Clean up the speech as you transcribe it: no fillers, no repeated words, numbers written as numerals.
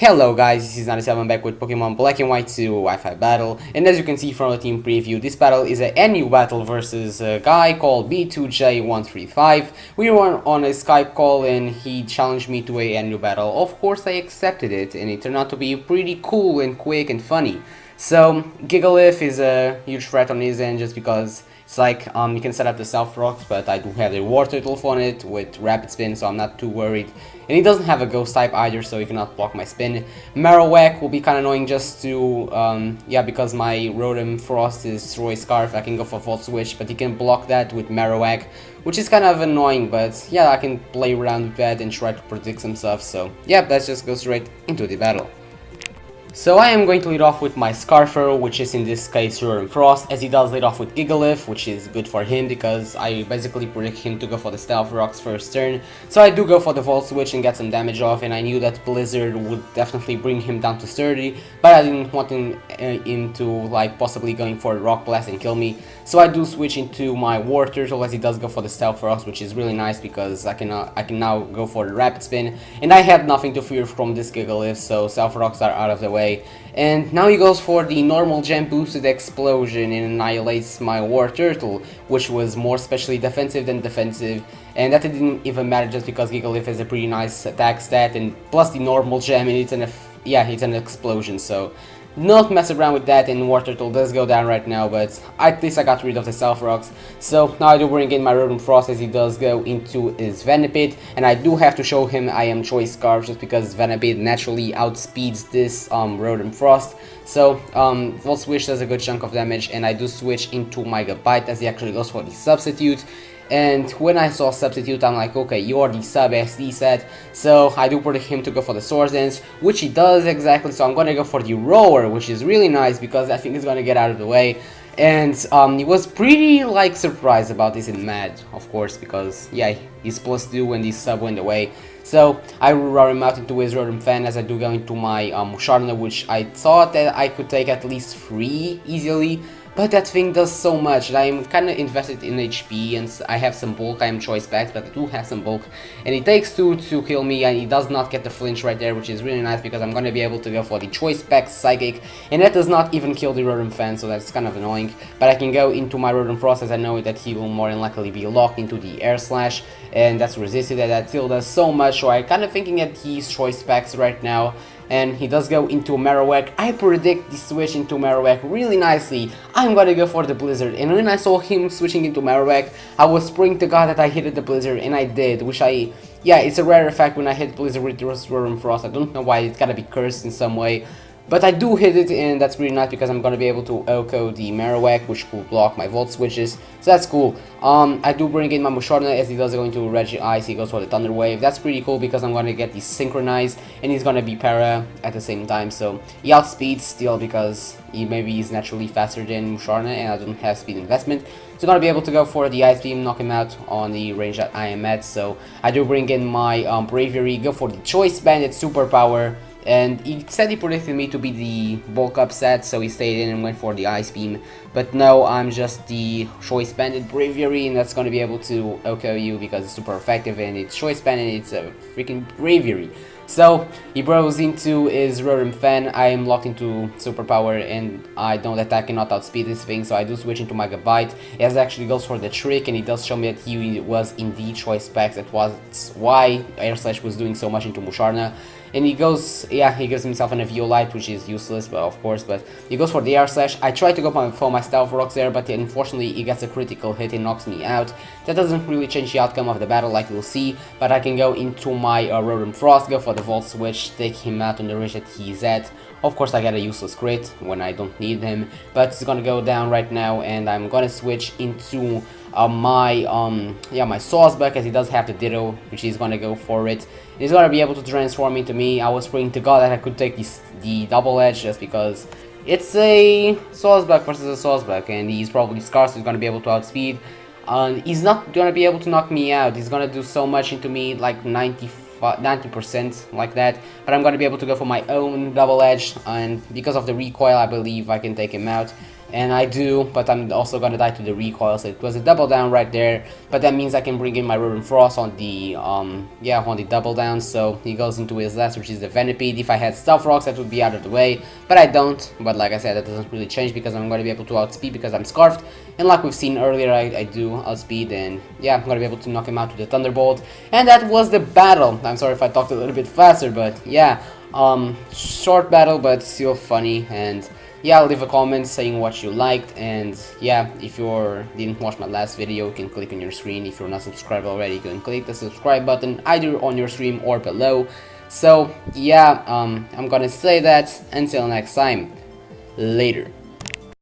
Hello guys, this is 97 back with Pokemon Black and White 2 Wi-Fi battle, and as you can see from the team preview, this battle is a NU battle versus a guy called B2J135. We were on a Skype call and he challenged me to a NU battle. Of course I accepted it, and it turned out to be pretty cool and quick and funny. So Gigalith is a huge threat on his end just because it's like you can set up the Stealth Rocks, but I do have the Water Turtle on it with Rapid Spin, so I'm not too worried. And he doesn't have a Ghost type either, so he cannot block my spin. Marowak will be kind of annoying just to, yeah, because my Rotom Frost is Destroy Scarf, I can go for Volt Switch, but he can block that with Marowak, which is kind of annoying, but yeah, I can play around with that and try to predict some stuff, so yeah, let's just go straight into the battle. So I am going to lead off with my Scarfer, which is in this case Rotom Frost, as he does lead off with Gigalith, which is good for him because I basically predict him to go for the Stealth Rocks first turn. So I do go for the Volt Switch and get some damage off, and I knew that Blizzard would definitely bring him down to 30, but I didn't want him into like possibly going for Rock Blast and kill me. So I do switch into my War Turtle as he does go for the Stealth Rocks, which is really nice because I can now go for the Rapid Spin, and I had nothing to fear from this Gigalith, so Stealth Rocks are out of the way. And now he goes for the normal gem boosted explosion and annihilates my War Turtle, which was more specially defensive than defensive, and that didn't even matter just because Gigalith has a pretty nice attack stat and plus the normal gem, and it's an explosion, so not mess around with that, and War Turtle does go down right now, but at least I got rid of the Stealth Rocks. So now I do bring in my Rotom Frost as he does go into his Venipede, and I do have to show him I am Choice Scarf just because Venipede naturally outspeeds this Rotom Frost. So Volt Switch does a good chunk of damage, and I do switch into my Bite as he actually goes for the Substitute. And when I saw Substitute, I'm like, okay, you're the sub SD set, so I do predict him to go for the Swords Dance, which he does exactly, so I'm gonna go for the Roar, which is really nice because I think he's gonna get out of the way. And he was pretty like surprised about this and mad, of course, because yeah, he's +2 when the sub went away. So I roar him out into his Rotom Fan as I do go into my Musharna, which I thought that I could take at least 3 easily. But that thing does so much, and I'm kind of invested in HP, and I have some bulk. I am Choice Specs, but I do have some bulk. And it takes 2 to kill me, and he does not get the flinch right there, which is really nice because I'm going to be able to go for the Choice Specs Psychic. And that does not even kill the Rotom Fan, so that's kind of annoying. But I can go into my Rotom Frost as I know that he will more than likely be locked into the Air Slash. And that's resisted, and that still does so much, so I'm kind of thinking that he's Choice Specs right now. And he does go into Marowak. I predict the switch into Marowak really nicely. I'm gonna go for the Blizzard, and when I saw him switching into Marowak, I was praying to God that I hit the Blizzard, and I did, yeah, it's a rare effect when I hit Blizzard with Rotom Frost. I don't know why, it's gotta be cursed in some way. But I do hit it, and that's really nice because I'm gonna be able to OHKO the Marowak, which will block my Volt Switches, so that's cool. I do bring in my Musharna as he does go into Regi Ice, he goes for the Thunder Wave. That's pretty cool because I'm gonna get the Synchronized, and he's gonna be Para at the same time, so he outspeeds still because maybe he's naturally faster than Musharna, and I don't have speed investment. So I'm gonna be able to go for the Ice Beam, knock him out on the range that I am at, so I do bring in my Bravery, go for the Choice Bandit Superpower. And he said he predicted me to be the bulk up set, so he stayed in and went for the Ice Beam. But no, I'm just the Choice Bandit Bravery, and that's going to be able to OHKO you because it's super effective, and it's Choice Bandit, it's a freaking Bravery. So he bros into his Rotom Fan. I am locked into Superpower, and I know that I cannot outspeed this thing, so I do switch into Mega Bite. He actually goes for the trick, and he does show me that he was indeed Choice Specs. That was why Air Slash was doing so much into Musharna. And he goes, yeah, he gives himself an Eviolite, which is useless, but of course, but he goes for the Air Slash. I try to go for my Stealth Rocks there, but unfortunately he gets a critical hit and knocks me out. That doesn't really change the outcome of the battle like we'll see, but I can go into my Rotom Frost, go for the Volt Switch, take him out on the range that he's at. Of course I get a useless crit when I don't need him, but it's gonna go down right now, and I'm gonna switch into my Sawsbuck as he does have the Ditto, which he's gonna go for it. He's gonna be able to transform into me. I was praying to God that I could take the Double Edge just because it's a Sawsbuck versus a Sawsbuck, and he's probably scarce, so he's gonna be able to outspeed. He's not gonna be able to knock me out. He's gonna do so much into me, like 90% like that, but I'm gonna be able to go for my own Double Edge, and because of the recoil I believe I can take him out. and I do, but I'm also gonna die to the recoil, so it was a double down right there, but that means I can bring in my Roaring Frost on the, yeah, on the double down, so he goes into his last, which is the Venipede. If I had Stealth Rocks, that would be out of the way, but I don't, but like I said, that doesn't really change because I'm gonna be able to outspeed because I'm Scarfed, and like we've seen earlier, I do outspeed, and yeah, I'm gonna be able to knock him out with the Thunderbolt, and that was the battle. I'm sorry if I talked a little bit faster, but yeah, short battle, but still funny, and yeah, leave a comment saying what you liked, and yeah, if you didn't watch my last video, you can click on your screen. If you're not subscribed already, you can click the subscribe button either on your stream or below. So yeah, I'm gonna say that until next time, later.